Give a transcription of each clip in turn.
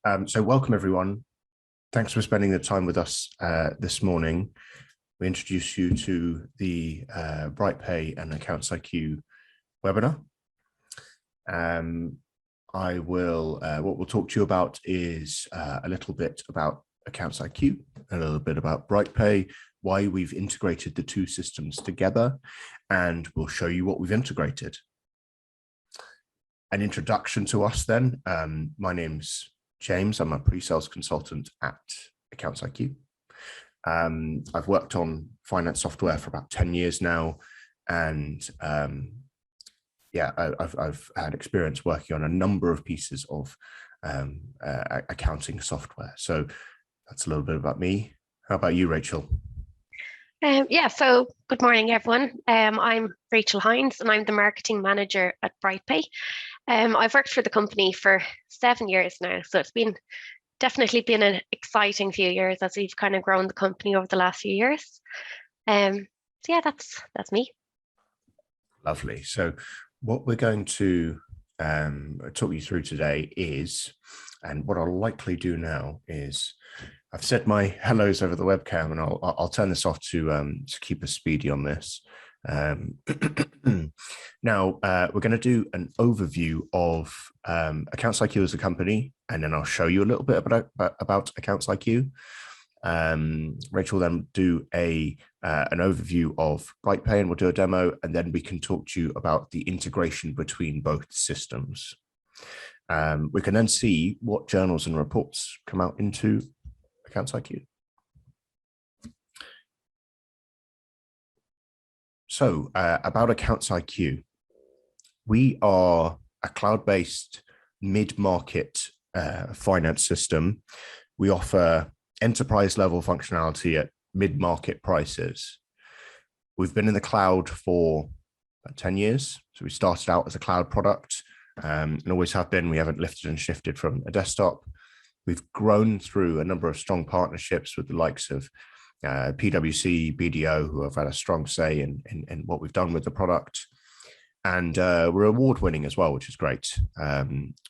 So welcome everyone. Thanks for spending the time with us this morning. We introduce you to the BrightPay and AccountsIQ webinar. What we'll talk to you about is a little bit about AccountsIQ, a little bit about BrightPay, why we've integrated the two systems together, and we'll show you what we've integrated. An introduction to us then. My name's James. I'm a pre-sales consultant at AccountsIQ. I've worked on finance software for about 10 years now, and I've had experience working on a number of pieces of accounting software. So that's a little bit about me. How about you, Rachel? So good morning, everyone. I'm Rachel Hines, and I'm the marketing manager at BrightPay. I've worked for the company for 7 years now, so it's definitely been an exciting few years as we've kind of grown the company over the last few years. That's me. Lovely. So what we're going to talk you through today is, and what I'll likely do now is, I've said my hellos over the webcam, and I'll turn this off to keep us speedy on this. Now, we're going to do an overview of AccountsIQ as a company, and then I'll show you a little bit about AccountsIQ. Rachel will then do an overview of BrightPay, and we'll do a demo, and then we can talk to you about the integration between both systems. We can then see what journals and reports come out into AccountsIQ. So about AccountsIQ, we are a cloud-based mid-market finance system. We offer enterprise-level functionality at mid-market prices. We've been in the cloud for about 10 years. So we started out as a cloud product and always have been. We haven't lifted and shifted from a desktop. We've grown through a number of strong partnerships with the likes of PwC, BDO, who have had a strong say in what we've done with the product. And we're award-winning as well, which is great.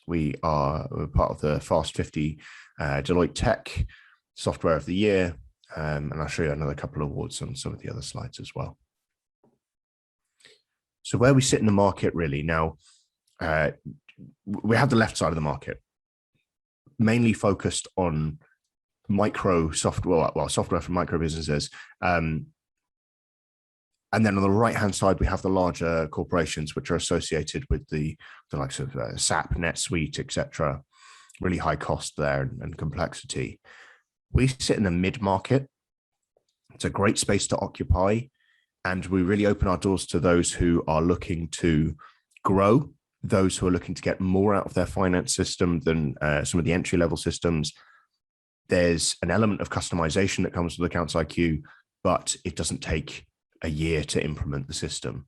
We're part of the Fast 50 Deloitte Tech Software of the Year, and I'll show you another couple of awards on some of the other slides as well. So where we sit in the market really now, we have the left side of the market, mainly focused on software for micro businesses. And then on the right-hand side, we have the larger corporations, which are associated with the likes of SAP, NetSuite, etc. Really high cost there and complexity. We sit in the mid-market. It's a great space to occupy, and we really open our doors to those who are looking to grow, those who are looking to get more out of their finance system than some of the entry-level systems. There's an element of customization that comes with AccountsIQ, but it doesn't take a year to implement the system.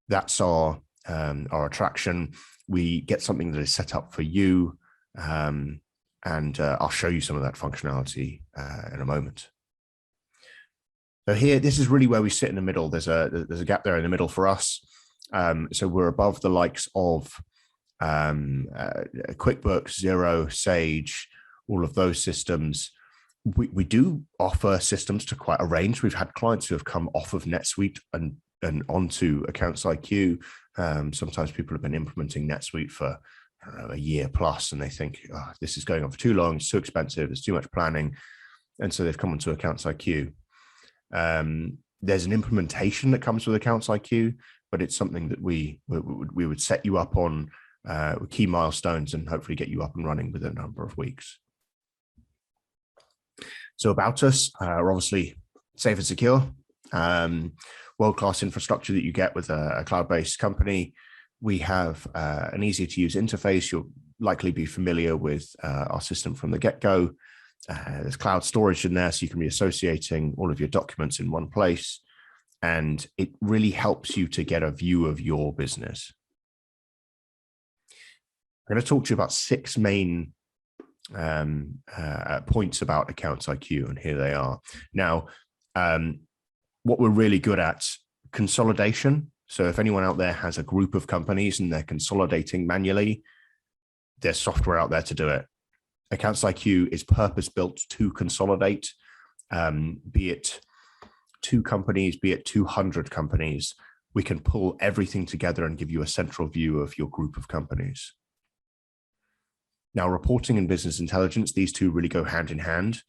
That's our attraction. We get something that is set up for you, and I'll show you some of that functionality in a moment. So here, this is really where we sit in the middle. There's a gap there in the middle for us. So we're above the likes of QuickBooks, Xero, Sage, all of those systems. We do offer systems to quite a range. We've had clients who have come off of NetSuite and onto AccountsIQ. Sometimes people have been implementing NetSuite for, I don't know, a year plus, and they think, oh, this is going on for too long, it's too expensive, it's too much planning. And so they've come onto AccountsIQ. There's an implementation that comes with AccountsIQ, but it's something that we would set you up on with key milestones and hopefully get you up and running within a number of weeks. So about us, we're obviously safe and secure, world-class infrastructure that you get with a cloud-based company. We have an easy to use interface. You'll likely be familiar with our system from the get-go. There's cloud storage in there, so you can be associating all of your documents in one place. And it really helps you to get a view of your business. I'm going to talk to you about 6 main points about AccountsIQ, and here they are. Now, what we're really good at, consolidation. So if anyone out there has a group of companies and they're consolidating manually, there's software out there to do it. AccountsIQ is purpose-built to consolidate, be it 2 companies, be it 200 companies. We can pull everything together and give you a central view of your group of companies. Now, reporting and business intelligence, these two really go hand in hand.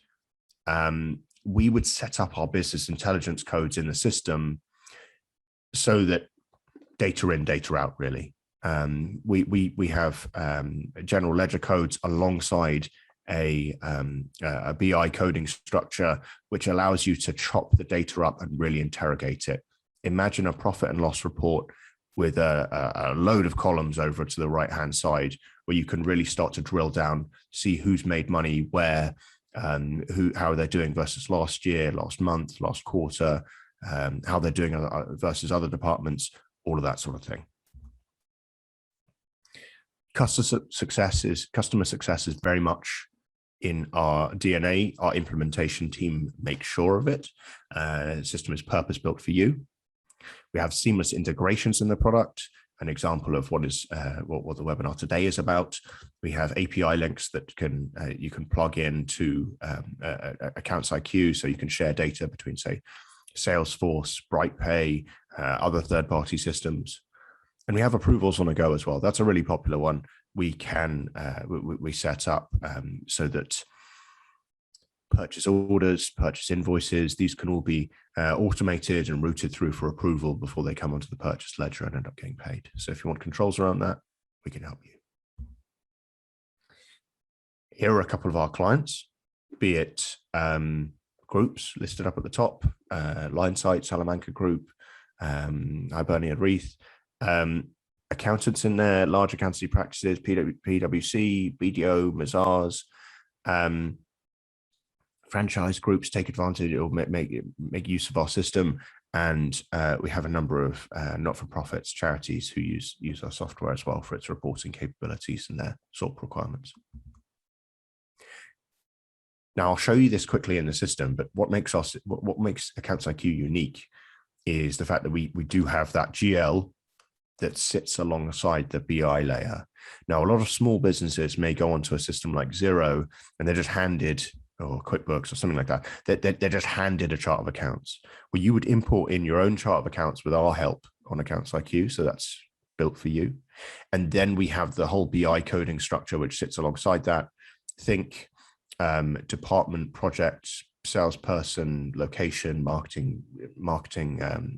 We would set up our business intelligence codes in the system so that data in, data out, really. We have general ledger codes alongside a BI coding structure, which allows you to chop the data up and really interrogate it. Imagine a profit and loss report with a load of columns over to the right-hand side, where you can really start to drill down, see who's made money where, how they're doing versus last year, last month, last quarter, how they're doing versus other departments, all of that sort of thing. Customer success is very much in our DNA. Our implementation team makes sure of it. The system is purpose-built for you. We have seamless integrations in the product. An example of what is what the webinar today is about. We have API links that you can plug into AccountsIQ, so you can share data between, say, Salesforce, BrightPay, other third-party systems. And we have approvals on the go as well. That's a really popular one. We can we set up so that purchase orders, purchase invoices, these can all be automated and routed through for approval before they come onto the purchase ledger and end up getting paid. So if you want controls around that, we can help you. Here are a couple of our clients, be it groups listed up at the top, Linesight, Salamanca Group, Hibernian Reith, accountants in there, large accountancy practices, PwC, BDO, Mazars, franchise groups take advantage or make use of our system, and we have a number of not-for-profits, charities who use our software as well for its reporting capabilities and their SORP requirements. Now, I'll show you this quickly in the system, but what makes AccountsIQ unique is the fact that we do have that GL that sits alongside the BI layer. Now, a lot of small businesses may go onto a system like Xero and they're just handed, or QuickBooks or something like that, they're just handed a chart of accounts. Well, you would import in your own chart of accounts with our help on AccountsIQ, so that's built for you. And then we have the whole BI coding structure, which sits alongside that. Think department, projects, salesperson, location, marketing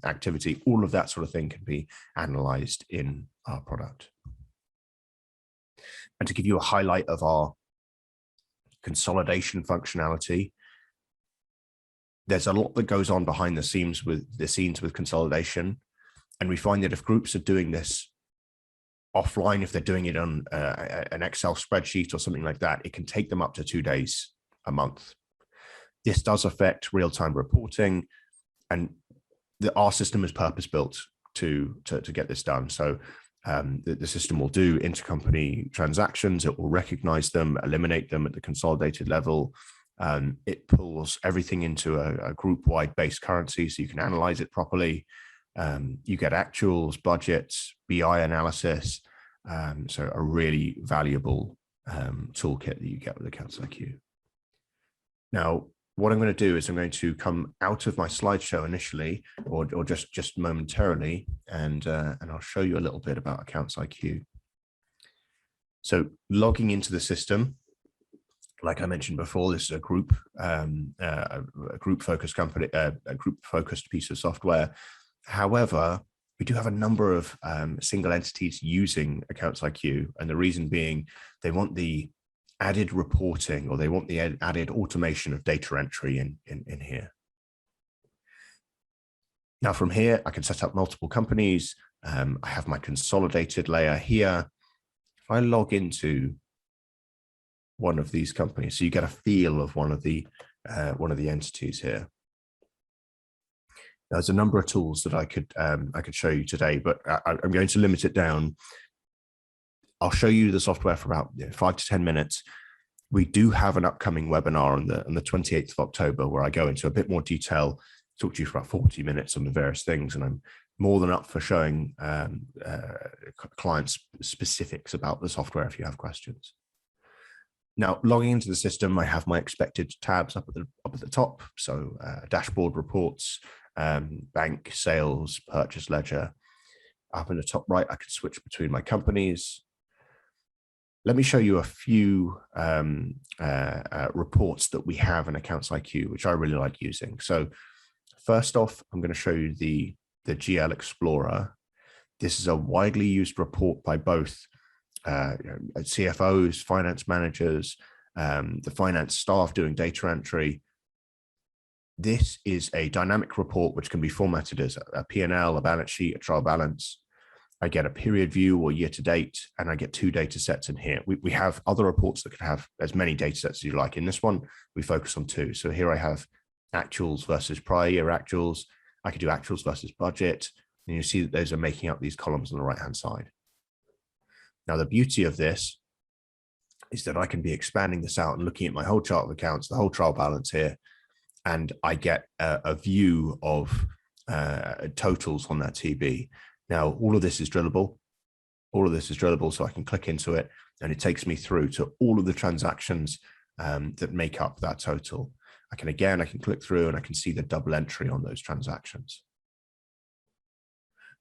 activity, all of that sort of thing can be analyzed in our product. And to give you a highlight of our consolidation functionality, there's a lot that goes on behind the scenes with consolidation, and we find that if groups are doing this offline, if they're doing it on an Excel spreadsheet or something like that, it can take them up to 2 days, a month. This does affect real-time reporting, and our system is purpose-built to get this done. So the system will do intercompany transactions. It will recognize them, eliminate them at the consolidated level. It pulls everything into a group-wide base currency so you can analyze it properly. You get actuals, budgets, BI analysis. So a really valuable toolkit that you get with AccountsIQ. Now, what I'm going to do is I'm going to come out of my slideshow initially, or just momentarily, and I'll show you a little bit about AccountsIQ. So logging into the system, like I mentioned before, this is a group-focused company, a group-focused piece of software. However, we do have a number of single entities using AccountsIQ, and the reason being they want the added reporting, or they want the added automation of data entry in here. Now from here, I can set up multiple companies. I have my consolidated layer here. If I log into one of these companies, so you get a feel of one of the entities here. There's a number of tools that I could show you today, but I'm going to limit it down. I'll show you the software for about 5 to 10 minutes. We do have an upcoming webinar on the 28th of October where I go into a bit more detail, talk to you for about 40 minutes on the various things, and I'm more than up for showing clients specifics about the software if you have questions. Now, logging into the system, I have my expected tabs up at the top. So dashboard reports, bank, sales, purchase ledger. Up in the top right, I can switch between my companies. Let me show you a few reports that we have in AccountsIQ, which I really like using. So first off, I'm going to show you the GL Explorer. This is a widely used report by both CFOs, finance managers, the finance staff doing data entry. This is a dynamic report which can be formatted as a P&L, a balance sheet, a trial balance. I get a period view or year to date, and I get 2 data sets in here. We have other reports that could have as many data sets as you like. In this one, we focus on 2. So here I have actuals versus prior year actuals. I could do actuals versus budget. And you see that those are making up these columns on the right-hand side. Now, the beauty of this is that I can be expanding this out and looking at my whole chart of accounts, the whole trial balance here, and I get a view of totals on that TB. Now, all of this is drillable. All of this is drillable, so I can click into it, and it takes me through to all of the transactions that make up that total. I can click through and I can see the double entry on those transactions.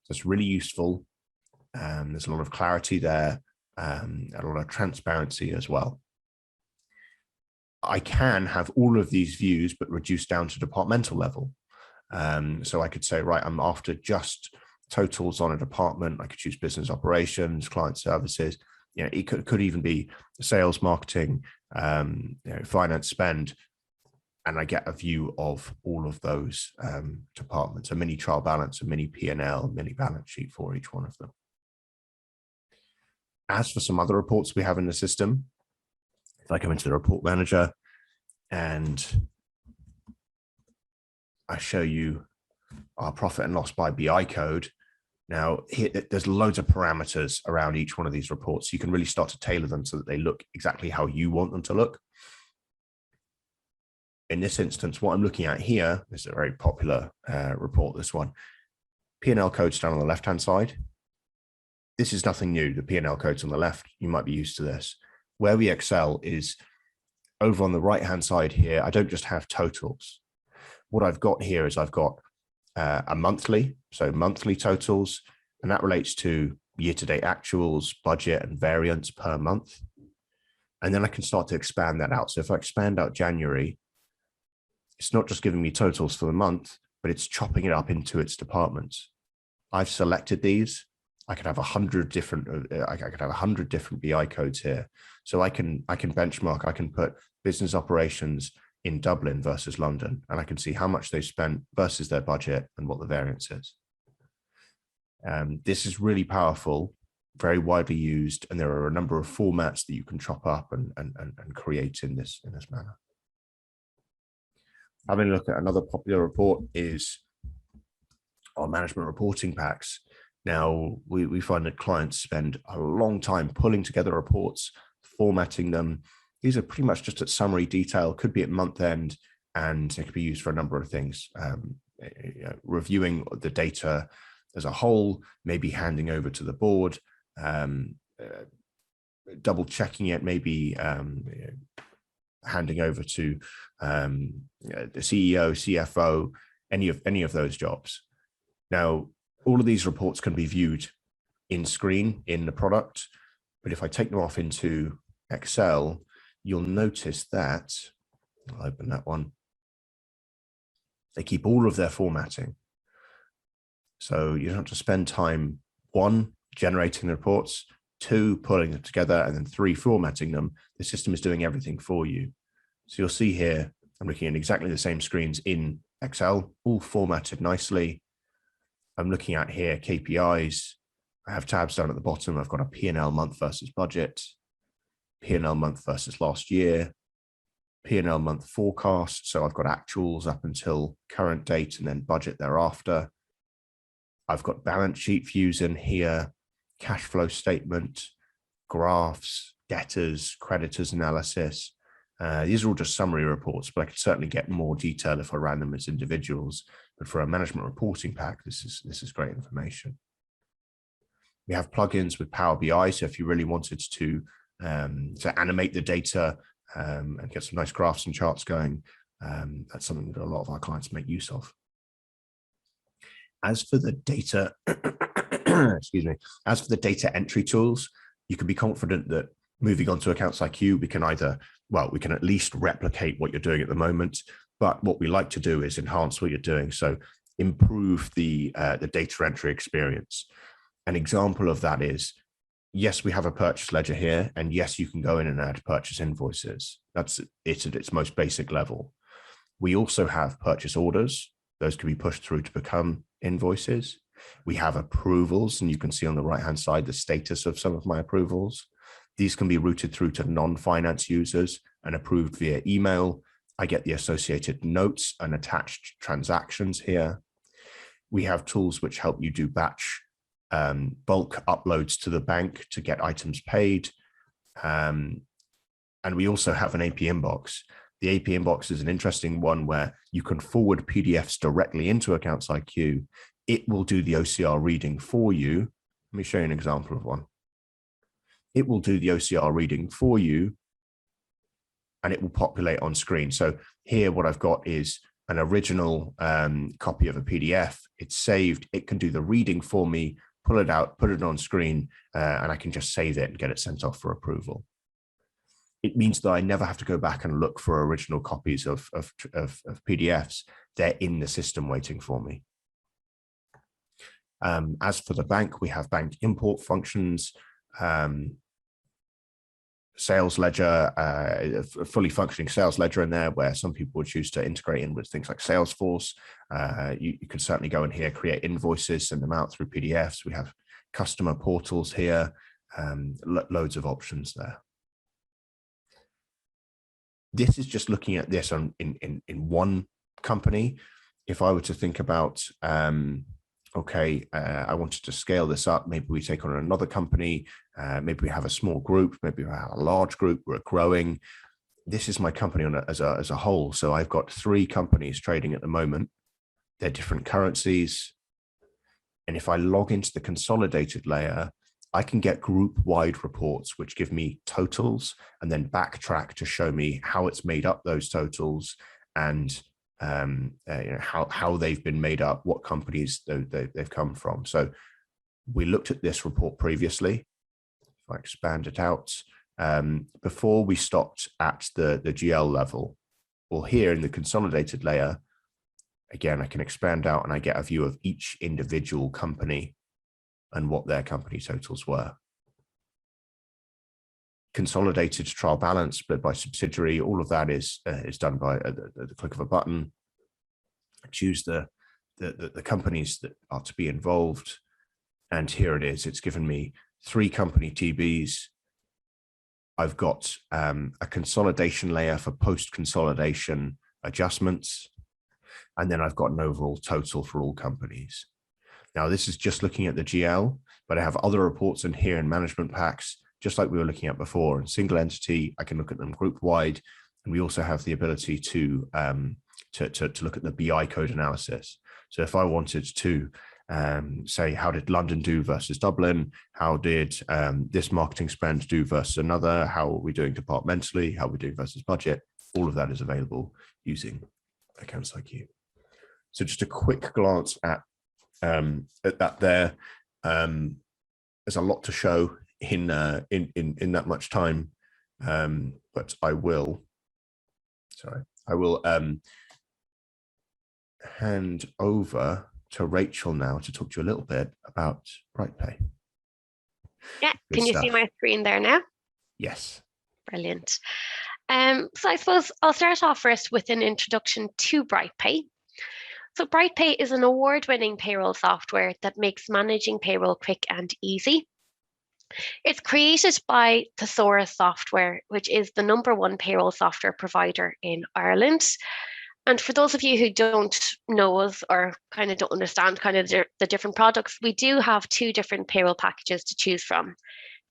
So it's really useful. There's a lot of clarity there, and a lot of transparency as well. I can have all of these views, but reduced down to departmental level. So I could say, right, I'm after just totals on a department. I could choose business operations, client services. It could even be sales, marketing, finance spend. And I get a view of all of those departments, a mini trial balance, a mini P&L, mini balance sheet for each one of them. As for some other reports we have in the system, if I come into the report manager and I show you our profit and loss by BI code, now here, there's loads of parameters around each one of these reports. You can really start to tailor them so that they look exactly how you want them to look. In this instance, what I'm looking at here is a very popular report, this one. P&L codes down on the left-hand side. This is nothing new. The P&L codes on the left, you might be used to this. Where we excel is over on the right-hand side here. I don't just have totals. What I've got here is I've got a monthly, so monthly totals, and that relates to year-to-date actuals, budget, and variance per month. And then I can start to expand that out. So if I expand out January, it's not just giving me totals for the month, but it's chopping it up into its departments. I've selected these. I could have 100 different. I could have 100 different BI codes here. So I can benchmark. I can put business operations in Dublin versus London, and I can see how much they spent versus their budget and what the variance is. This is really powerful, very widely used, and there are a number of formats that you can chop up and create in this manner. Having a look at another popular report is our management reporting packs. Now, we find that clients spend a long time pulling together reports, formatting them. These are pretty much just at summary detail, could be at month end, and it could be used for a number of things. Reviewing the data as a whole, maybe handing over to the board, double checking it, maybe handing over to the CEO, CFO, any of those jobs. Now, all of these reports can be viewed in screen in the product, but if I take them off into Excel, you'll notice that, I'll open that one, they keep all of their formatting. So you don't have to spend time, 1, generating the reports, 2, pulling them together, and then 3, formatting them. The system is doing everything for you. So you'll see here, I'm looking at exactly the same screens in Excel, all formatted nicely. I'm looking at here KPIs. I have tabs down at the bottom. I've got a P&L month versus budget, P&L month versus last year, P&L month forecast. So I've got actuals up until current date and then budget thereafter. I've got balance sheet views in here, cash flow statement, graphs, debtors, creditors analysis. These are all just summary reports, but I could certainly get more detail if I ran them as individuals. But for a management reporting pack, this is great information. We have plugins with Power BI. So if you really wanted to to animate the data and get some nice graphs and charts going. That's something that a lot of our clients make use of. As for the data, excuse me, as for the data entry tools, you can be confident that moving on to AccountsIQ, we can either, well, we can at least replicate what you're doing at the moment, but what we like to do is enhance what you're doing. So improve the data entry experience. An example of that is, yes, we have a purchase ledger here, and yes, you can go in and add purchase invoices. That's it at its most basic level. We also have purchase orders. Those can be pushed through to become invoices. We have approvals, and you can see on the right-hand side the status of some of my approvals. These can be routed through to non-finance users and approved via email. I get the associated notes and attached transactions here. We have tools which help you do batch bulk uploads to the bank to get items paid. And we also have an AP inbox. The AP inbox is an interesting one where you can forward PDFs directly into AccountsIQ. It will do the OCR reading for you. Let me show you an example of one. It will do the OCR reading for you, and it will populate on screen. So here what I've got is an original copy of a PDF. It's saved. It can do the reading for me, pull it out, put it on screen, and I can just save it and get it sent off for approval. It means that I never have to go back and look for original copies of PDFs. They're in the system waiting for me. As for the bank, we have bank import functions, sales ledger, a fully functioning sales ledger in there, where some people would choose to integrate in with things like Salesforce. You can certainly go in here, create invoices, send them out through PDFs. We have customer portals here, loads of options there. This is just looking at this in one company. If I were to think about, okay, I wanted to scale this up, maybe we take on another company, maybe we have a small group, maybe we have a large group, we're growing. This is my company as a whole. So I've got 3 companies trading at the moment. They're different currencies. And if I log into the consolidated layer, I can get group-wide reports, which give me totals and then backtrack to show me how it's made up those totals and how they've been made up, what companies they've come from. So we looked at this report previously. If I expand it out, before we stopped at the GL level. Well, here in the consolidated layer, again, I can expand out and I get a view of each individual company and what their company totals were. Consolidated trial balance split by subsidiary, all of that is done by the click of a button. I choose the companies that are to be involved, and here it is. It's given me 3 company TBs. I've got a consolidation layer for post-consolidation adjustments, and then I've got an overall total for all companies. Now, this is just looking at the GL, but I have other reports in here in management packs, just like we were looking at before. In single entity, I can look at them group wide, and we also have the ability to look at the BI code analysis. So if I wanted to say, how did London do versus Dublin? How did this marketing spend do versus another? How are we doing departmentally? How are we doing versus budget? All of that is available using AccountsIQ. So just a quick glance at that there. There's a lot to show in that much time, but I will hand over to Rachel now to talk to you a little bit about BrightPay. Yeah, can you see my screen there now? Yes. Brilliant. So I suppose I'll start off first with an introduction to BrightPay. So BrightPay is an award-winning payroll software that makes managing payroll quick and easy. It's created by Thesaurus Software, which is the #1 payroll software provider in Ireland. And for those of you who don't know us or kind of don't understand kind of the different products, we do have 2 different payroll packages to choose from.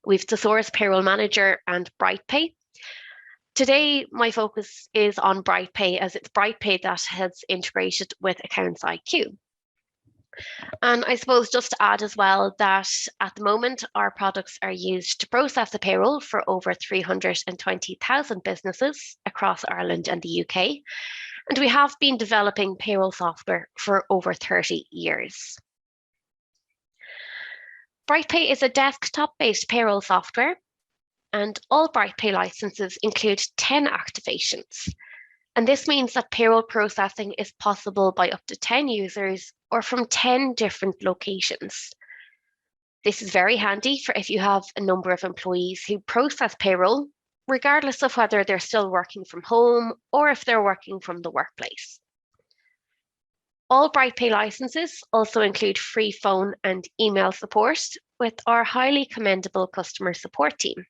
We've Thesaurus Payroll Manager and BrightPay. Today, my focus is on BrightPay, as it's BrightPay that has integrated with AccountsIQ. And I suppose just to add as well that at the moment, our products are used to process the payroll for over 320,000 businesses across Ireland and the UK. And we have been developing payroll software for over 30 years. BrightPay is a desktop-based payroll software, and all BrightPay licenses include 10 activations. And this means that payroll processing is possible by up to 10 users or from 10 different locations. This is very handy for if you have a number of employees who process payroll, regardless of whether they're still working from home or if they're working from the workplace. All BrightPay licenses also include free phone and email support with our highly commendable customer support team.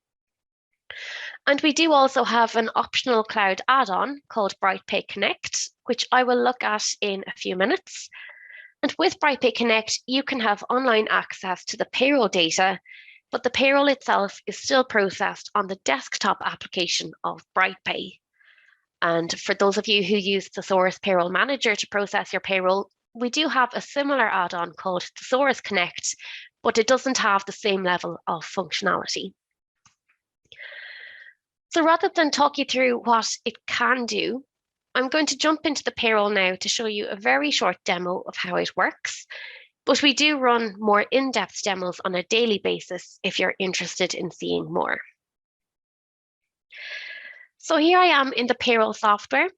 And we do also have an optional cloud add-on called Brightpeak Connect, which I will look at in a few minutes. And with Brightpeak Connect, you can have online access to the payroll data, but the payroll itself is still processed on the desktop application of BrightPay. And for those of you who use Thesaurus Payroll Manager to process your payroll, we do have a similar add-on called Thesaurus Connect, but it doesn't have the same level of functionality. So rather than talk you through what it can do, I'm going to jump into the payroll now to show you a very short demo of how it works. But we do run more in-depth demos on a daily basis if you're interested in seeing more. So here I am in the payroll software,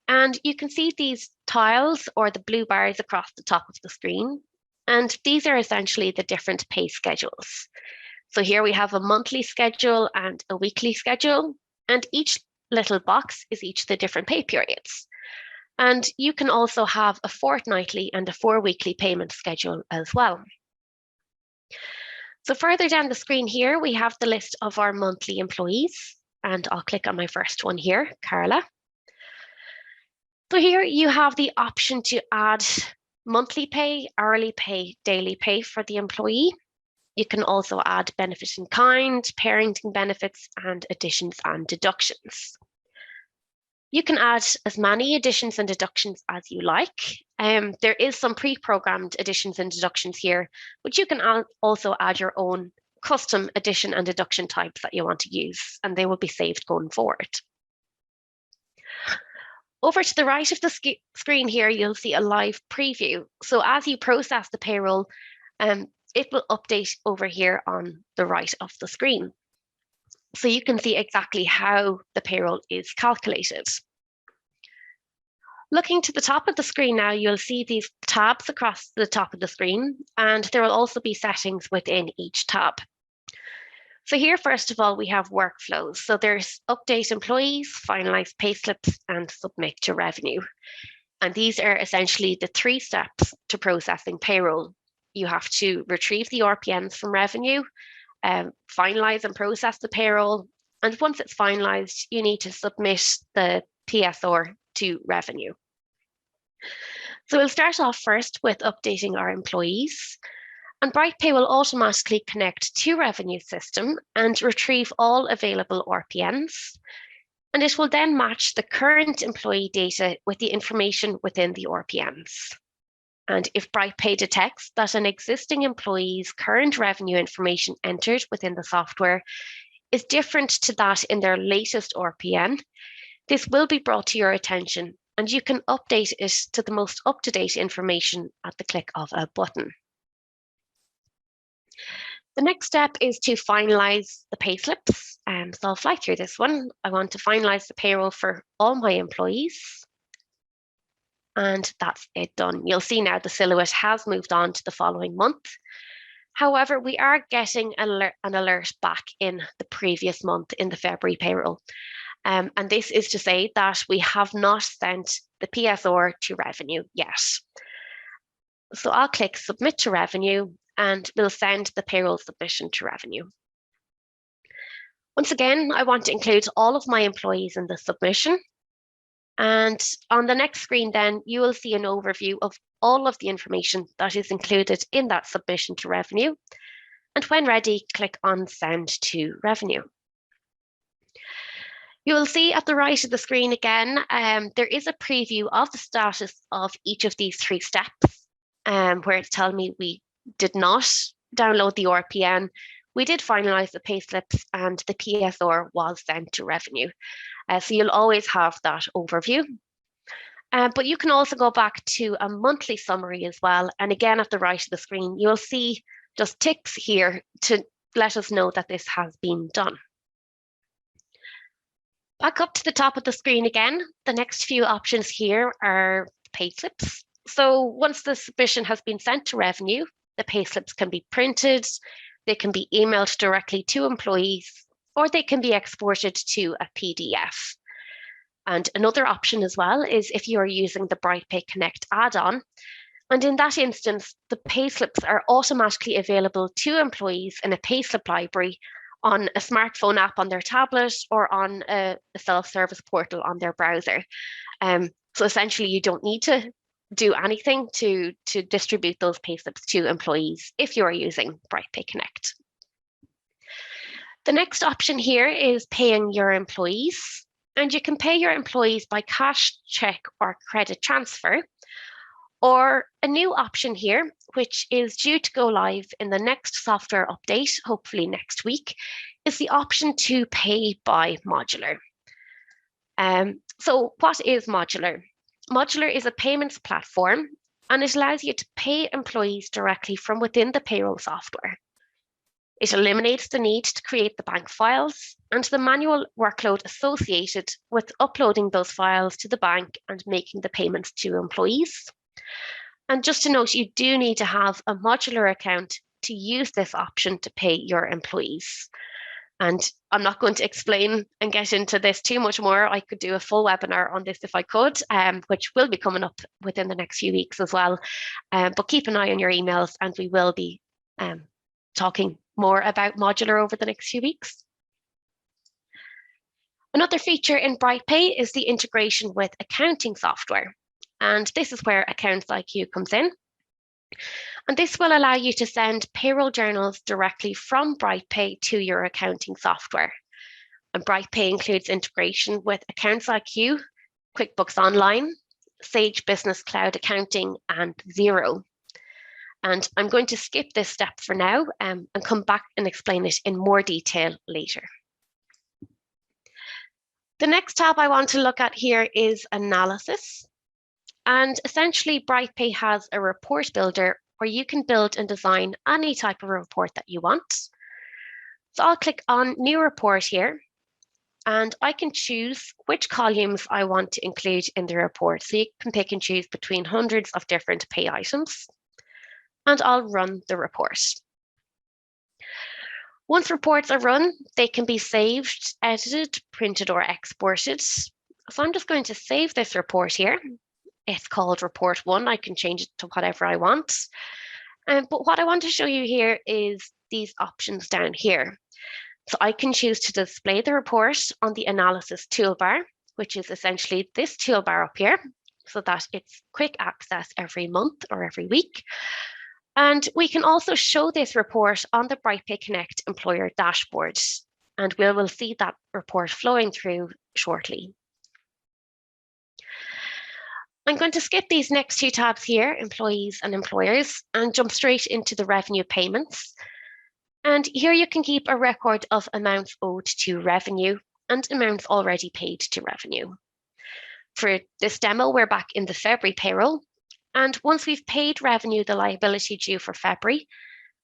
and you can see these tiles or the blue bars across the top of the screen. And these are essentially the different pay schedules. So here we have a monthly schedule and a weekly schedule, and each little box is each of the different pay periods. And you can also have a fortnightly and a 4-weekly payment schedule as well. So further down the screen here, we have the list of our monthly employees, and I'll click on my first one here, Carla. So here you have the option to add monthly pay, hourly pay, daily pay for the employee. You can also add benefit in kind, parenting benefits, and additions and deductions. You can add as many additions and deductions as you like. There is some pre-programmed additions and deductions here, but you can also add your own custom addition and deduction types that you want to use, and they will be saved going forward. Over to the right of the screen here, you'll see a live preview. So as you process the payroll, it will update over here on the right of the screen. So you can see exactly how the payroll is calculated. Looking to the top of the screen now, you'll see these tabs across the top of the screen, and there will also be settings within each tab. So here, first of all, we have workflows. So there's update employees, finalize payslips, and submit to revenue. And these are essentially the 3 steps to processing payroll. You have to retrieve the RPNs from revenue, finalize and process the payroll. And once it's finalized, you need to submit the PSR to revenue. So we'll start off first with updating our employees. And BrightPay will automatically connect to revenue system and retrieve all available RPNs. And it will then match the current employee data with the information within the RPNs. And if BrightPay detects that an existing employee's current revenue information entered within the software is different to that in their latest RPN, this will be brought to your attention, and you can update it to the most up-to-date information at the click of a button. The next step is to finalize the payslips. So I'll fly through this one. I want to finalize the payroll for all my employees. And that's it done. You'll see now the silhouette has moved on to the following month. However, we are getting an alert back in the previous month in the February payroll. And this is to say that we have not sent the PSR to revenue yet. So I'll click submit to revenue, and we'll send the payroll submission to revenue. Once again, I want to include all of my employees in the submission. And on the next screen, then you will see an overview of all of the information that is included in that submission to revenue. And when ready, click on send to revenue. You will see at the right of the screen again, there is a preview of the status of each of these 3 steps. where it's telling me we did not download the RPN. We did finalize the payslips and the PSR was sent to revenue. So you'll always have that overview. But you can also go back to a monthly summary as well. And again, at the right of the screen, you'll see just ticks here to let us know that this has been done. Back up to the top of the screen again, the next few options here are payslips. So once the submission has been sent to revenue, the payslips can be printed, they can be emailed directly to employees, or they can be exported to a PDF. And another option as well is if you are using the Brightpeak Connect add-on. And in that instance, the payslips are automatically available to employees in a payslip library on a smartphone app on their tablet or on a self-service portal on their browser. So essentially, you don't need to do anything to distribute those payslips to employees if you are using Brightpeak Connect. The next option here is paying your employees. And you can pay your employees by cash, check, or credit transfer. Or a new option here, which is due to go live in the next software update, hopefully next week, is the option to pay by modular. So what is modular? Modular is a payments platform, and it allows you to pay employees directly from within the payroll software. It eliminates the need to create the bank files and the manual workload associated with uploading those files to the bank and making the payments to employees. And just to note, you do need to have a modular account to use this option to pay your employees. And I'm not going to explain and get into this too much more. I could do a full webinar on this if I could, which will be coming up within the next few weeks as well. But keep an eye on your emails and we will be talking more about modular over the next few weeks. Another feature in BrightPay is the integration with accounting software. And this is where AccountsIQ comes in. And this will allow you to send payroll journals directly from BrightPay to your accounting software. And BrightPay includes integration with AccountsIQ, QuickBooks Online, Sage Business Cloud Accounting, and Xero. And I'm going to skip this step for now and come back and explain it in more detail later. The next tab I want to look at here is analysis. And essentially, BrightPay has a report builder where you can build and design any type of report that you want. So I'll click on New Report here, and I can choose which columns I want to include in the report. So you can pick and choose between hundreds of different pay items. And I'll run the report. Once reports are run, they can be saved, edited, printed, or exported. So I'm just going to save this report here. It's called Report 1. I can change it to whatever I want. But what I want to show you here is these options down here. So I can choose to display the report on the analysis toolbar, which is essentially this toolbar up here, so that it's quick access every month or every week. And we can also show this report on the Brightpeak Connect employer dashboard, and we will see that report flowing through shortly. I'm going to skip these next two tabs here, employees and employers, and jump straight into the revenue payments. And here you can keep a record of amounts owed to revenue and amounts already paid to revenue. For this demo, we're back in the February payroll. And once we've paid revenue the liability due for February,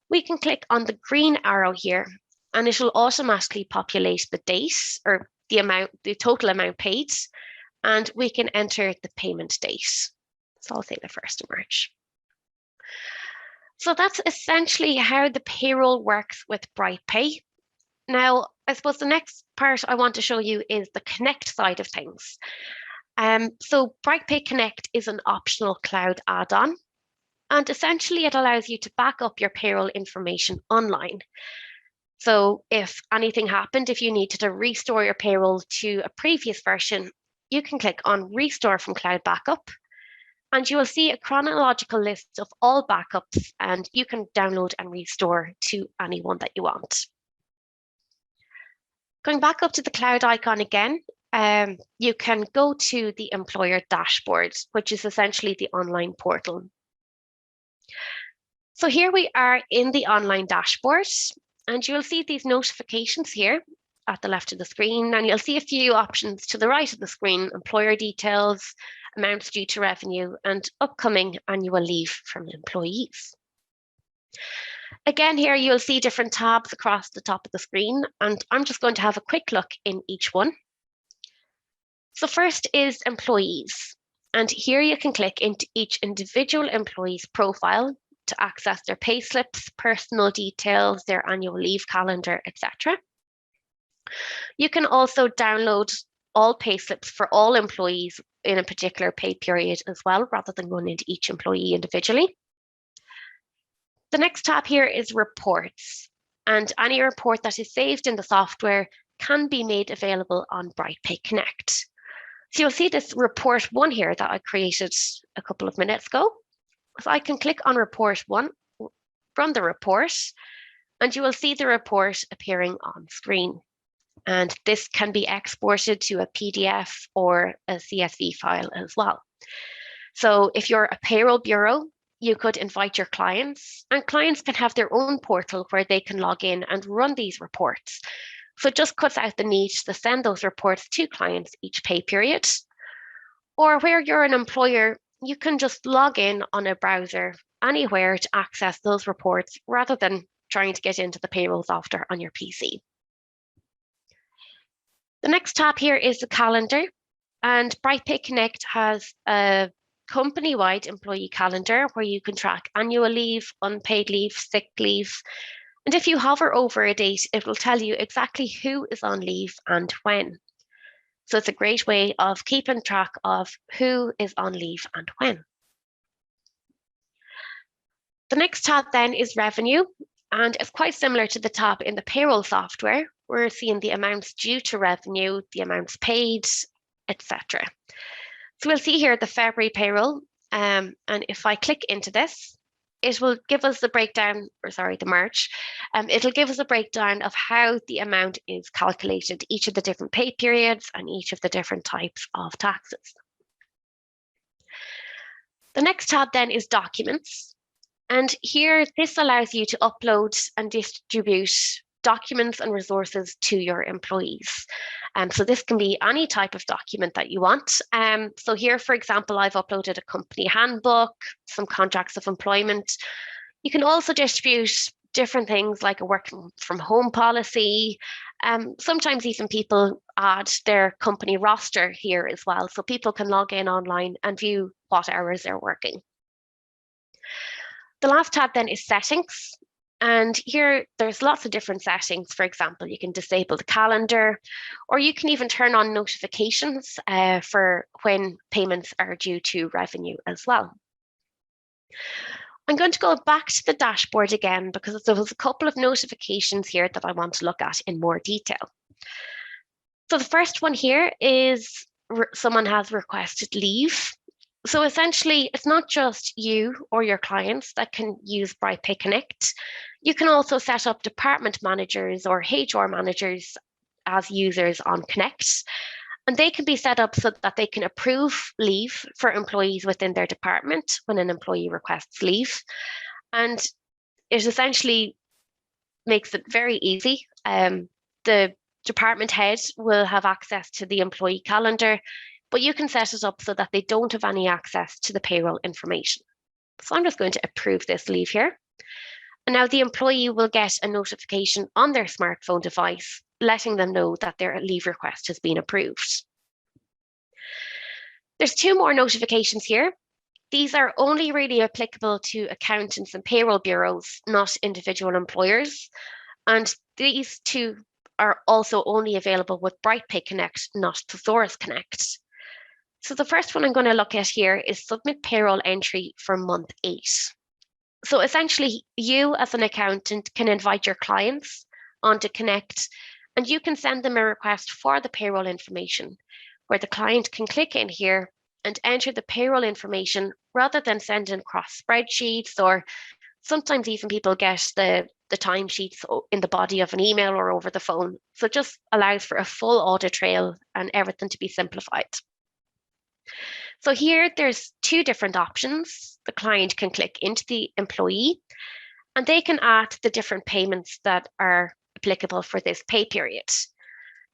we can click on the green arrow here, and it will automatically populate the date or the total amount paid, and we can enter the payment date. So I'll say the 1st of March. So that's essentially how the payroll works with BrightPay. Now, I suppose the next part I want to show you is the Connect side of things. So Brightpeak Connect is an optional cloud add-on, and essentially it allows you to back up your payroll information online. So if anything happened, if you needed to restore your payroll to a previous version, you can click on Restore from Cloud Backup, and you will see a chronological list of all backups, and you can download and restore to anyone that you want. Going back up to the cloud icon again, you can go to the employer dashboard, which is essentially the online portal. So here we are in the online dashboard, and you'll see these notifications here at the left of the screen, and you'll see a few options to the right of the screen: employer details, amounts due to revenue, and upcoming annual leave from employees. Again, here you'll see different tabs across the top of the screen, and I'm just going to have a quick look in each one. So first is employees, and here you can click into each individual employee's profile to access their payslips, personal details, their annual leave calendar, etc. You can also download all payslips for all employees in a particular pay period as well, rather than going into each employee individually. The next tab here is reports, and any report that is saved in the software can be made available on BrightPay Connect. So you'll see this report 1 here that I created a couple of minutes ago. So I can click on report 1 from the report, and you will see the report appearing on screen. And this can be exported to a PDF or a CSV file as well. So if you're a payroll bureau, you could invite your clients, and clients can have their own portal where they can log in and run these reports. So it just cuts out the need to send those reports to clients each pay period. Or where you're an employer, you can just log in on a browser anywhere to access those reports rather than trying to get into the payroll software on your PC. The next tab here is the calendar, and BrightPay Connect has a company-wide employee calendar where you can track annual leave, unpaid leave, sick leave. And if you hover over a date, it will tell you exactly who is on leave and when. So it's a great way of keeping track of who is on leave and when. The next tab then is revenue, and it's quite similar to the tab in the payroll software. We're seeing the amounts due to revenue, the amounts paid, etc. So we'll see here the February payroll, and if I click into this, it will give us the breakdown, or sorry, the March. It'll give us a breakdown of how the amount is calculated, each of the different pay periods and each of the different types of taxes. The next tab then is documents. And here, this allows you to upload and distribute documents and resources to your employees. So this can be any type of document that you want. So here, for example, I've uploaded a company handbook, some contracts of employment. You can also distribute different things like a working from home policy. Sometimes even people add their company roster here as well, so people can log in online and view what hours they're working. The last tab then is settings. And here, there's lots of different settings. For example, you can disable the calendar, or you can even turn on notifications for when payments are due to revenue as well. I'm going to go back to the dashboard again because there was a couple of notifications here that I want to look at in more detail. So the first one here is someone has requested leave. So essentially, it's not just you or your clients that can use BrightPay Connect. You can also set up department managers or HR managers as users on Connect. And they can be set up so that they can approve leave for employees within their department when an employee requests leave. And it essentially makes it very easy. The department head will have access to the employee calendar, but you can set it up so that they don't have any access to the payroll information. So I'm just going to approve this leave here. And now the employee will get a notification on their smartphone device, letting them know that their leave request has been approved. There's 2 more notifications here. These are only really applicable to accountants and payroll bureaus, not individual employers. And these 2 are also only available with BrightPay Connect, not Thesaurus Connect. So the first one I'm going to look at here is submit payroll entry for month 8. So essentially, you as an accountant can invite your clients onto Connect, and you can send them a request for the payroll information, where the client can click in here and enter the payroll information rather than sending across spreadsheets, or sometimes even people get the timesheets in the body of an email or over the phone. So it just allows for a full audit trail and everything to be simplified. So here there's 2 different options. The client can click into the employee and they can add the different payments that are applicable for this pay period.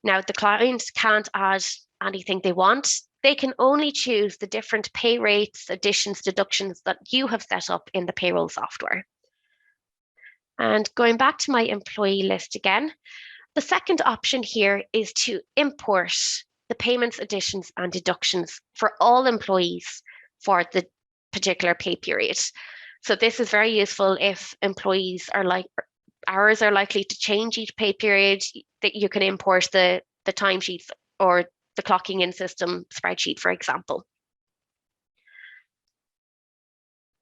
Now, the client can't add anything they want. They can only choose the different pay rates, additions, deductions that you have set up in the payroll software. And going back to my employee list again, the second option here is to import the payments, additions, and deductions for all employees for the particular pay period. So this is very useful if employees are hours are likely to change each pay period, that you can import the timesheets or the clocking in system spreadsheet, for example.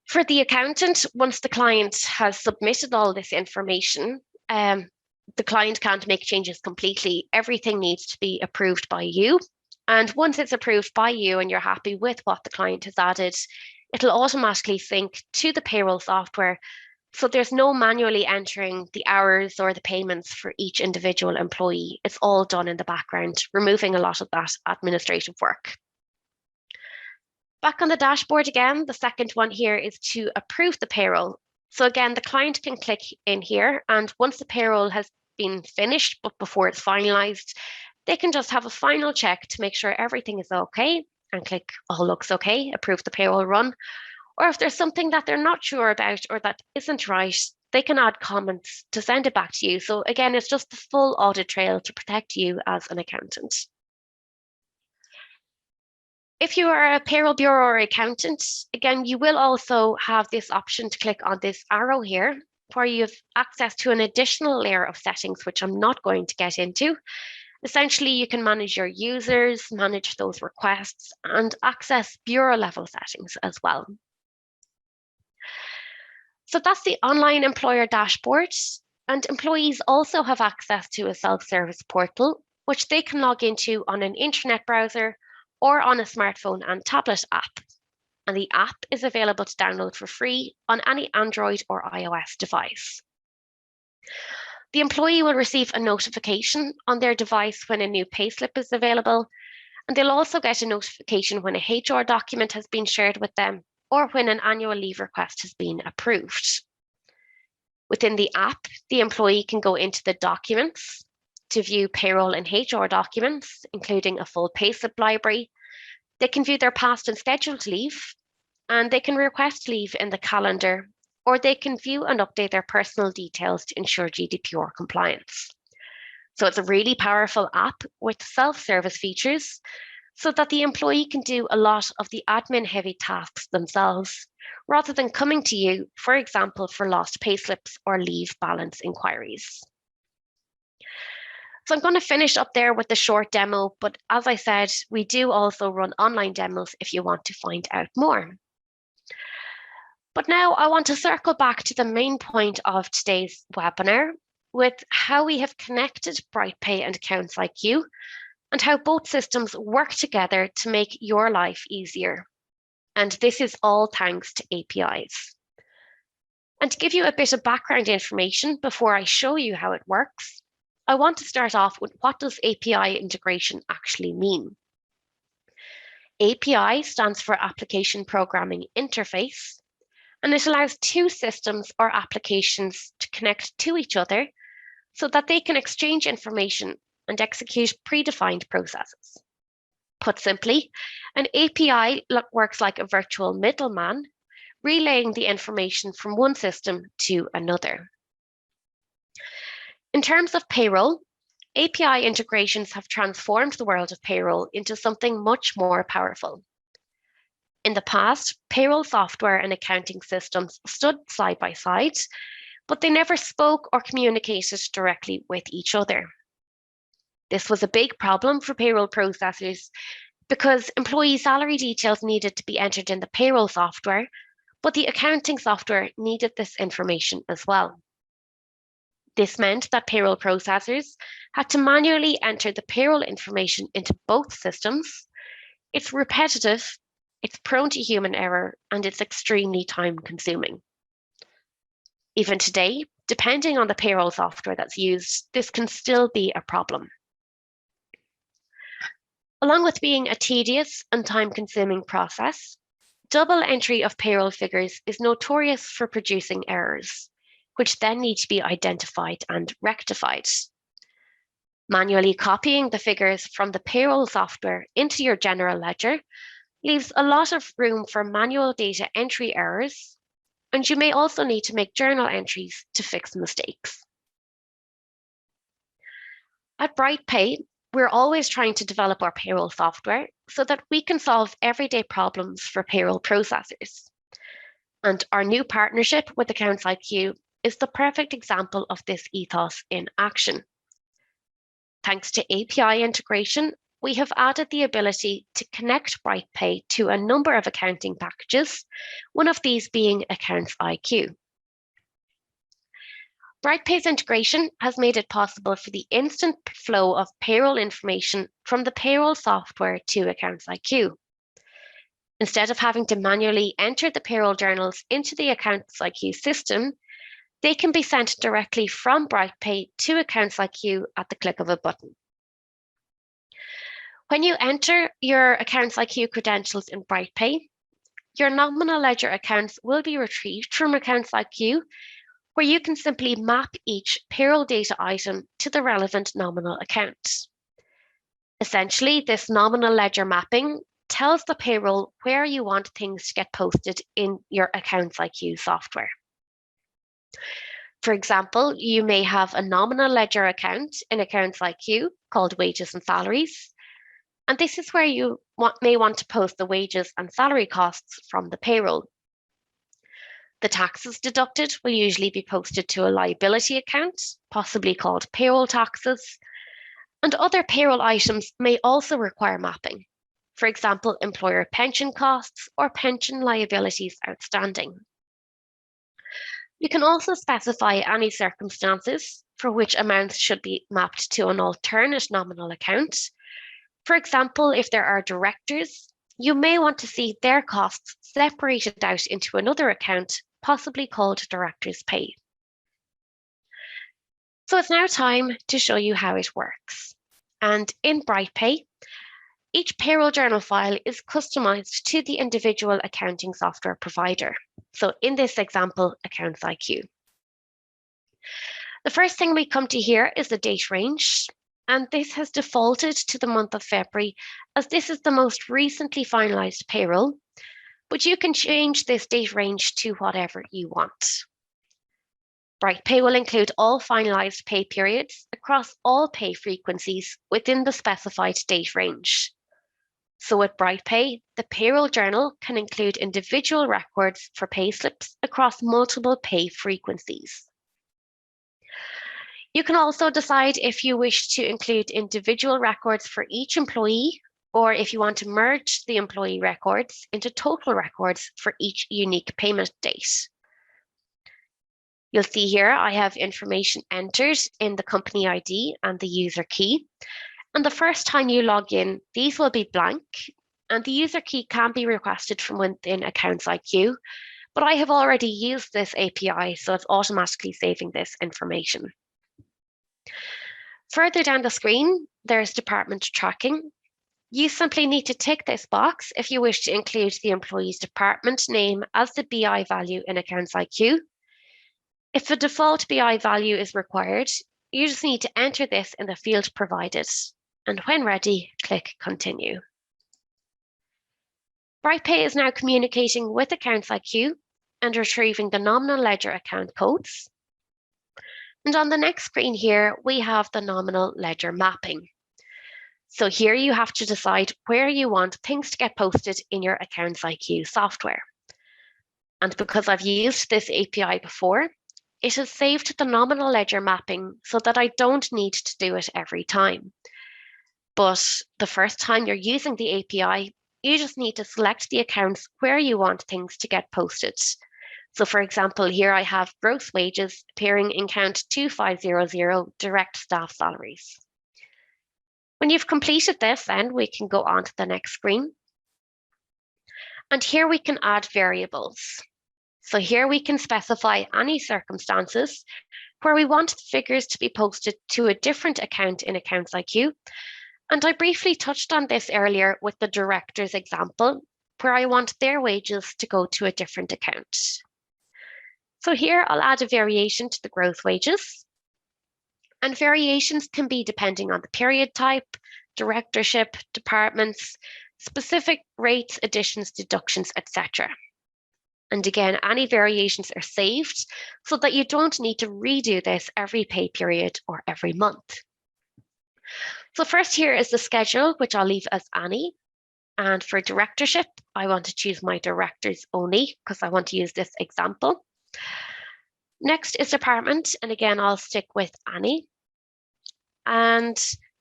For the accountant, once the client has submitted all this information, the client can't make changes completely. Everything needs to be approved by you. And once it's approved by you and you're happy with what the client has added, it'll automatically sync to the payroll software. So there's no manually entering the hours or the payments for each individual employee. It's all done in the background, removing a lot of that administrative work. Back on the dashboard again, the second one here is to approve the payroll. So again, the client can click in here, and once the payroll has been finished, but before it's finalized, they can just have a final check to make sure everything is okay and click all looks okay, approve the payroll run. Or if there's something that they're not sure about or that isn't right, they can add comments to send it back to you. So again, it's just the full audit trail to protect you as an accountant. If you are a payroll bureau or accountant, again, you will also have this option to click on this arrow here, where you have access to an additional layer of settings, which I'm not going to get into. Essentially, you can manage your users, manage those requests, and access bureau level settings as well. So that's the online employer dashboard, and employees also have access to a self-service portal, which they can log into on an internet browser or on a smartphone and tablet app. And the app is available to download for free on any Android or iOS device. The employee will receive a notification on their device when a new payslip is available, and they'll also get a notification when a HR document has been shared with them or when an annual leave request has been approved. Within the app, the employee can go into the documents to view payroll and HR documents, including a full payslip library. They can view their past and scheduled leave, and they can request leave in the calendar, or they can view and update their personal details to ensure GDPR compliance. So it's a really powerful app with self-service features so that the employee can do a lot of the admin-heavy tasks themselves, rather than coming to you, for example, for lost payslips or leave balance inquiries. So I'm going to finish up there with the short demo, but as I said, we do also run online demos if you want to find out more. But now I want to circle back to the main point of today's webinar with how we have connected BrightPay and AccountsIQ and how both systems work together to make your life easier. And this is all thanks to APIs. And to give you a bit of background information before I show you how it works, I want to start off with what does API integration actually mean? API stands for Application Programming Interface, and it allows two systems or applications to connect to each other so that they can exchange information and execute predefined processes. Put simply, an API works like a virtual middleman, relaying the information from one system to another. In terms of payroll, API integrations have transformed the world of payroll into something much more powerful. In the past, payroll software and accounting systems stood side by side, but they never spoke or communicated directly with each other. This was a big problem for payroll processors because employee salary details needed to be entered in the payroll software, but the accounting software needed this information as well. This meant that payroll processors had to manually enter the payroll information into both systems. It's repetitive, it's prone to human error, and it's extremely time-consuming. Even today, depending on the payroll software that's used, this can still be a problem. Along with being a tedious and time-consuming process, double entry of payroll figures is notorious for producing errors, which then need to be identified and rectified. Manually copying the figures from the payroll software into your general ledger leaves a lot of room for manual data entry errors, and you may also need to make journal entries to fix mistakes. At BrightPay, we're always trying to develop our payroll software so that we can solve everyday problems for payroll processors. And our new partnership with AccountsIQ is the perfect example of this ethos in action. Thanks to API integration, we have added the ability to connect BrightPay to a number of accounting packages, one of these being AccountsIQ. BrightPay's integration has made it possible for the instant flow of payroll information from the payroll software to AccountsIQ. Instead of having to manually enter the payroll journals into the AccountsIQ system, they can be sent directly from BrightPay to AccountsIQ at the click of a button. When you enter your AccountsIQ credentials in BrightPay, your nominal ledger accounts will be retrieved from AccountsIQ, where you can simply map each payroll data item to the relevant nominal account. Essentially, this nominal ledger mapping tells the payroll where you want things to get posted in your AccountsIQ software. For example, you may have a nominal ledger account in AccountsIQ called Wages and Salaries, and this is where you may want to post the wages and salary costs from the payroll. The taxes deducted will usually be posted to a liability account, possibly called payroll taxes, and other payroll items may also require mapping. For example, employer pension costs or pension liabilities outstanding. You can also specify any circumstances for which amounts should be mapped to an alternate nominal account. For example, if there are directors, you may want to see their costs separated out into another account, possibly called Director's Pay. So it's now time to show you how it works. And in BrightPay, each payroll journal file is customized to the individual accounting software provider. So in this example, AccountsIQ. The first thing we come to here is the date range, and this has defaulted to the month of February as this is the most recently finalized payroll, but you can change this date range to whatever you want. BrightPay will include all finalized pay periods across all pay frequencies within the specified date range. So with BrightPay, the payroll journal can include individual records for payslips across multiple pay frequencies. You can also decide if you wish to include individual records for each employee, or if you want to merge the employee records into total records for each unique payment date. You'll see here I have information entered in the company ID and the user key. And the first time you log in, these will be blank, and the user key can be requested from within AccountsIQ, but I have already used this API, so it's automatically saving this information. Further down the screen, there's department tracking. You simply need to tick this box if you wish to include the employee's department name as the BI value in AccountsIQ. If a default BI value is required, you just need to enter this in the field provided. And when ready, click Continue. BrightPay is now communicating with AccountsIQ and retrieving the nominal ledger account codes. And on the next screen here, we have the nominal ledger mapping. So here you have to decide where you want things to get posted in your AccountsIQ software. And because I've used this API before, it has saved the nominal ledger mapping so that I don't need to do it every time. But the first time you're using the API, you just need to select the accounts where you want things to get posted. So for example, here I have gross wages appearing in count 2500 direct staff salaries. When you've completed this, then we can go on to the next screen. And here we can add variables. So here we can specify any circumstances where we want the figures to be posted to a different account in AccountsIQ. And I briefly touched on this earlier with the director's example, where I want their wages to go to a different account. So here I'll add a variation to the gross wages. And variations can be depending on the period type, directorship, departments, specific rates, additions, deductions, etc. And again, any variations are saved so that you don't need to redo this every pay period or every month. So first here is the schedule, which I'll leave as any. And for directorship, I want to choose my directors only because I want to use this example. Next is department, and again, I'll stick with any. And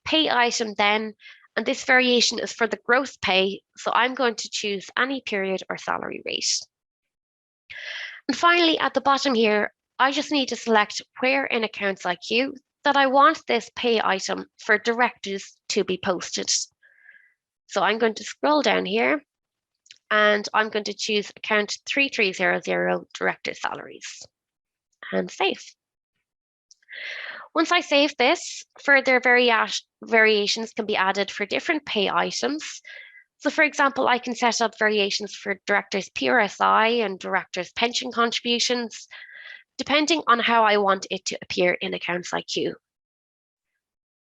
pay item then, and this variation is for the gross pay, so I'm going to choose any period or salary rate. And finally, at the bottom here, I just need to select where in AccountsIQ that I want this pay item for directors to be posted. So I'm going to scroll down here and I'm going to choose account 3300 director salaries and save. Once I save this, further variations can be added for different pay items. So for example, I can set up variations for directors' PRSI and directors' pension contributions, depending on how I want it to appear in AccountsIQ.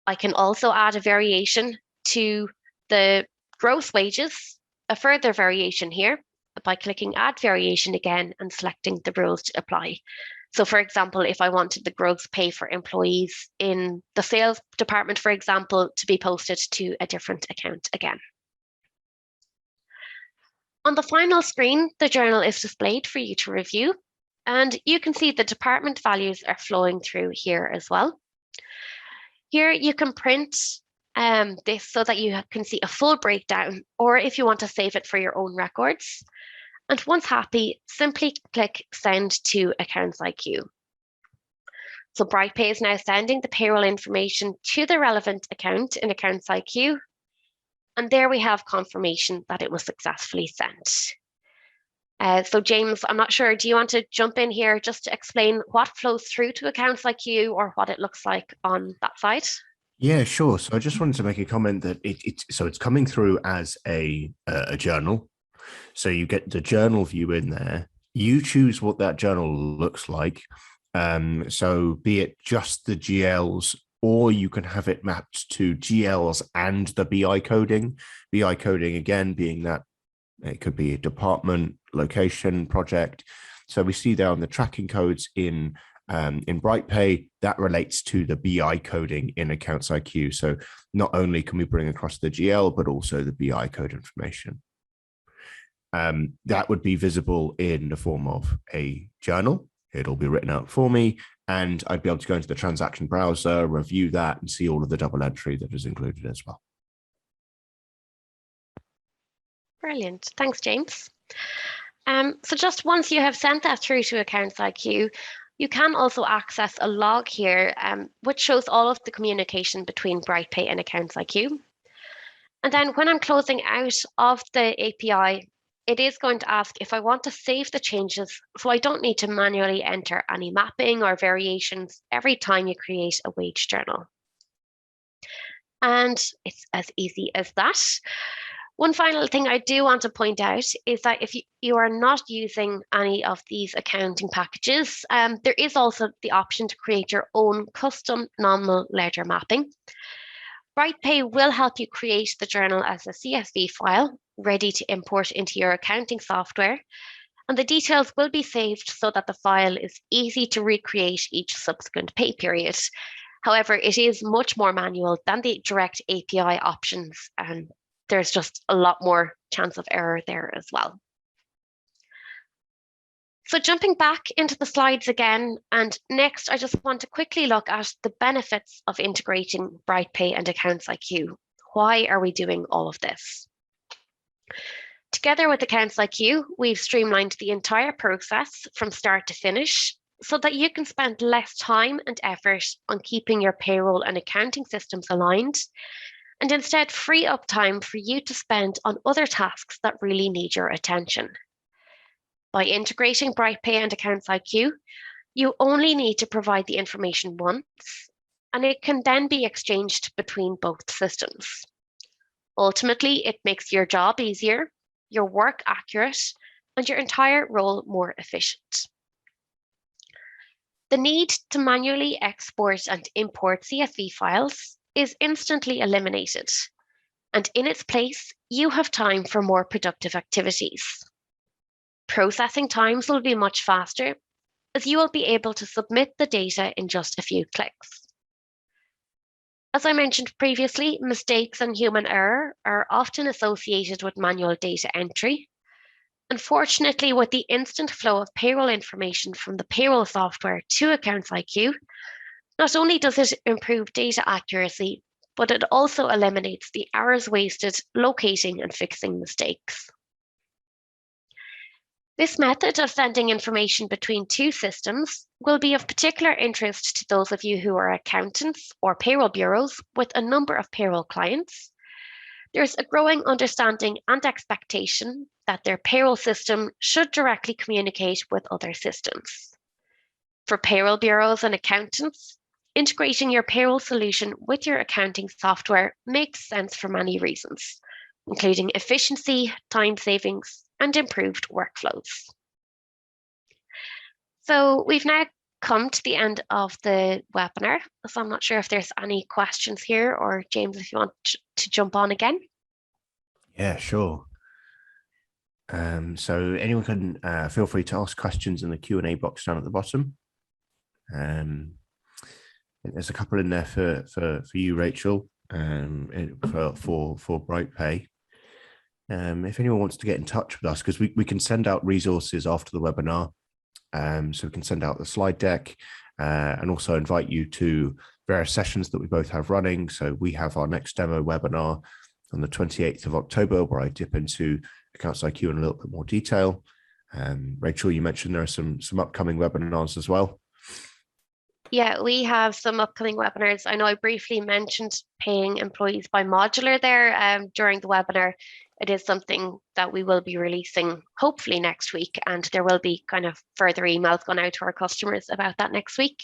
I can also add a variation to the gross wages, a further variation here by clicking add variation again and selecting the rules to apply. So for example, if I wanted the gross pay for employees in the sales department, for example, to be posted to a different account again. On the final screen, the journal is displayed for you to review, and you can see the department values are flowing through here as well. Here you can print this so that you can see a full breakdown, or if you want to save it for your own records. And once happy, simply click Send to AccountsIQ. So BrightPay is now sending the payroll information to the relevant account in AccountsIQ. And there we have confirmation that it was successfully sent. So James, I'm not sure, do you want to jump in here just to explain what flows through to AccountsIQ or what it looks like on that side? Yeah, sure. So I just wanted to make a comment that it's coming through as a journal. So you get the journal view in there. You choose what that journal looks like. So be it just the GLs, or you can have it mapped to GLs and the BI coding. BI coding, again, being that it could be a department, location, project. So we see there on the tracking codes in BrightPay, that relates to the BI coding in AccountsIQ. So not only can we bring across the GL, but also the BI code information. That would be visible in the form of a journal. It'll be written out for me, and I'd be able to go into the transaction browser, review that, and see all of the double entry that is included as well. Brilliant. Thanks, James. So just once you have sent that through to AccountsIQ, you can also access a log here, which shows all of the communication between BrightPay and AccountsIQ. And then when I'm closing out of the API, it is going to ask if I want to save the changes, so I don't need to manually enter any mapping or variations every time you create a wage journal. And it's as easy as that. One final thing I do want to point out is that if you are not using any of these accounting packages, there is also the option to create your own custom nominal ledger mapping. BrightPay will help you create the journal as a CSV file ready to import into your accounting software, and the details will be saved so that the file is easy to recreate each subsequent pay period. However, it is much more manual than the direct API options, and there's just a lot more chance of error there as well. So jumping back into the slides again, and next I just want to quickly look at the benefits of integrating BrightPay and AccountsIQ. Why are we doing all of this? Together with AccountsIQ, we've streamlined the entire process from start to finish so that you can spend less time and effort on keeping your payroll and accounting systems aligned, and instead free up time for you to spend on other tasks that really need your attention. By integrating BrightPay and AccountsIQ, you only need to provide the information once, and it can then be exchanged between both systems. Ultimately, it makes your job easier, your work accurate, and your entire role more efficient. The need to manually export and import CSV files is instantly eliminated, and in its place, you have time for more productive activities. Processing times will be much faster, as you will be able to submit the data in just a few clicks. As I mentioned previously, mistakes and human error are often associated with manual data entry. Unfortunately, with the instant flow of payroll information from the payroll software to AccountsIQ, not only does it improve data accuracy, but it also eliminates the hours wasted locating and fixing mistakes. This method of sending information between two systems will be of particular interest to those of you who are accountants or payroll bureaus with a number of payroll clients. There's a growing understanding and expectation that their payroll system should directly communicate with other systems. For payroll bureaus and accountants, integrating your payroll solution with your accounting software makes sense for many reasons, including efficiency, time savings, and improved workflows. So we've now come to the end of the webinar. So I'm not sure if there's any questions here, or James, if you want to jump on again. Yeah, sure. So anyone can feel free to ask questions in the Q&A box down at the bottom. There's a couple in there for you, Rachel, for BrightPay. If anyone wants to get in touch with us, because we can send out resources after the webinar. So we can send out the slide deck and also invite you to various sessions that we both have running. So we have our next demo webinar on the 28th of October, where I dip into AccountsIQ in a little bit more detail. Rachel, you mentioned there are some upcoming webinars as well. Yeah, we have some upcoming webinars. I know I briefly mentioned paying employees by modular there during the webinar. It is something that we will be releasing hopefully next week, and there will be kind of further emails going out to our customers about that next week.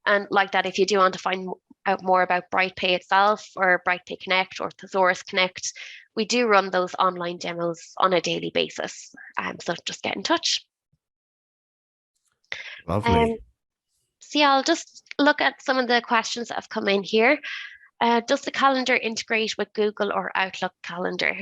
And like that, if you do want to find out more about BrightPay itself or Brightpeak Connect or Thesaurus Connect, we do run those online demos on a daily basis. So just get in touch. Lovely. So yeah, I'll just look at some of the questions that have come in here. Does the calendar integrate with Google or Outlook Calendar?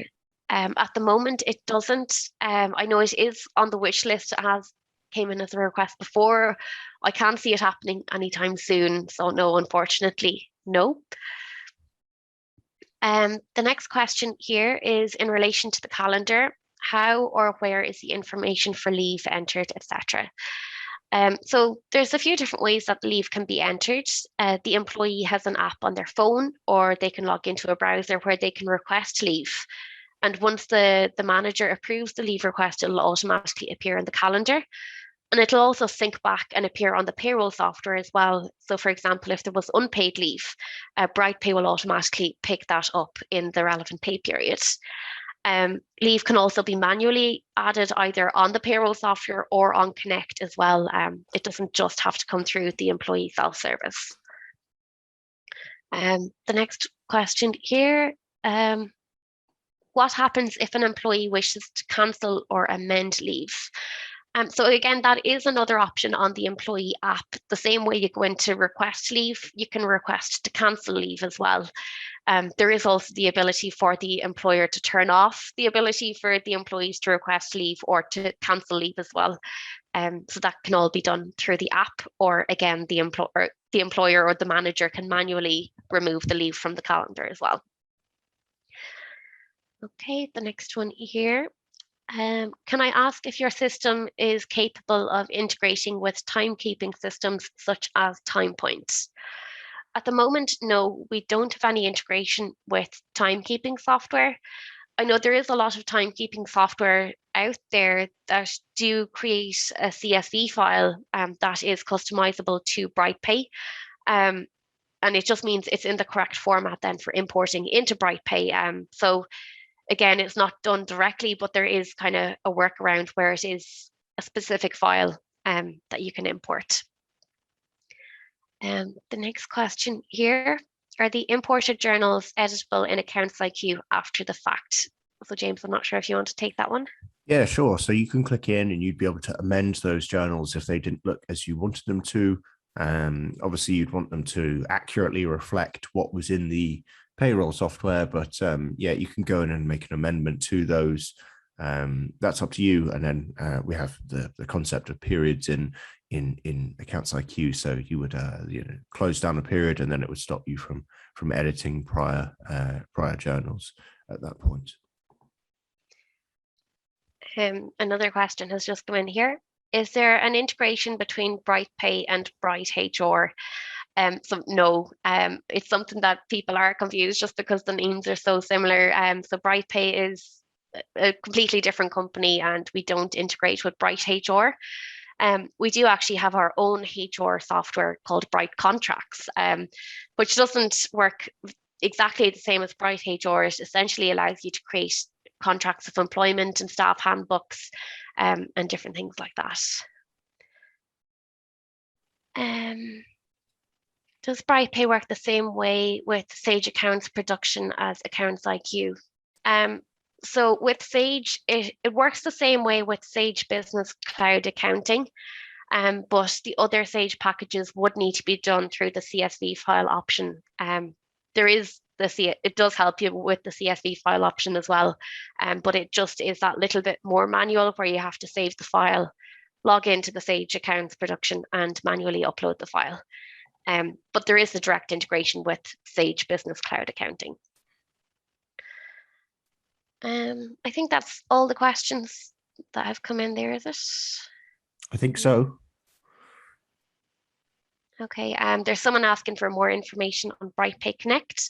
At the moment, it doesn't. I know it is on the wish list as came in as a request before. I can't see it happening anytime soon. So no, unfortunately, no. The next question here is in relation to the calendar. How or where is the information for leave entered, etc.? So there's a few different ways that leave can be entered. The employee has an app on their phone, or they can log into a browser where they can request leave. And once the manager approves the leave request, it'll automatically appear in the calendar. And it'll also sync back and appear on the payroll software as well. So for example, if there was unpaid leave, BrightPay will automatically pick that up in the relevant pay period. Leave can also be manually added either on the payroll software or on Connect as well. It doesn't just have to come through the employee self-service. The next question here, what happens if an employee wishes to cancel or amend leave? So again, that is another option on the employee app. The same way you go into request leave, you can request to cancel leave as well. There is also the ability for the employer to turn off the ability for the employees to request leave or to cancel leave as well. So that can all be done through the app, or again, the employer or the manager can manually remove the leave from the calendar as well. Okay, the next one here. Can I ask if your system is capable of integrating with timekeeping systems such as TimePoint? At the moment, no, we don't have any integration with timekeeping software. I know there is a lot of timekeeping software out there that do create a CSV file that is customizable to BrightPay. And it just means it's in the correct format then for importing into BrightPay. So again, it's not done directly, but there is kind of a workaround where it is a specific file that you can import. The next question here, are the imported journals editable in AccountsIQ after the fact? So James, I'm not sure if you want to take that one. Yeah, sure. So you can click in and you'd be able to amend those journals if they didn't look as you wanted them to, Obviously, you'd want them to accurately reflect what was in the payroll software, but yeah, you can go in and make an amendment to those. That's up to you. And then we have the concept of periods in AccountsIQ. So you would close down a period, and then it would stop you from editing prior journals at that point. Another question has just come in here. Is there an integration between BrightPay and BrightHR? So no, it's something that people are confused just because the names are so similar. So BrightPay is a completely different company, and we don't integrate with BrightHR. We do actually have our own HR software called Bright Contracts, which doesn't work exactly the same as BrightHR. It essentially allows you to create contracts of employment and staff handbooks, and different things like that. Does BrightPay work the same way with Sage Accounts production as AccountsIQ? So with Sage, it works the same way with Sage Business Cloud Accounting, but the other Sage packages would need to be done through the CSV file option. It does help you with the CSV file option as well, but it just is that little bit more manual where you have to save the file, log into the Sage Accounts production, and manually upload the file. But there is a direct integration with Sage Business Cloud Accounting. I think that's all the questions that have come in there, is it? I think so. Okay, there's someone asking for more information on Brightpeak Connect.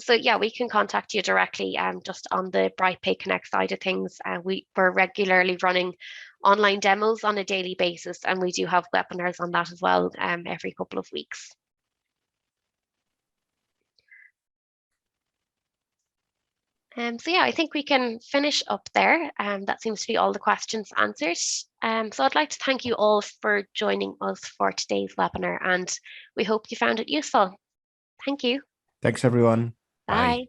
So yeah, we can contact you directly just on the Brightpeak Connect side of things. We're regularly running online demos on a daily basis, and we do have webinars on that as well every couple of weeks. So yeah, I think we can finish up there. That seems to be all the questions answered. So I'd like to thank you all for joining us for today's webinar, and we hope you found it useful. Thank you. Thanks, everyone. Bye.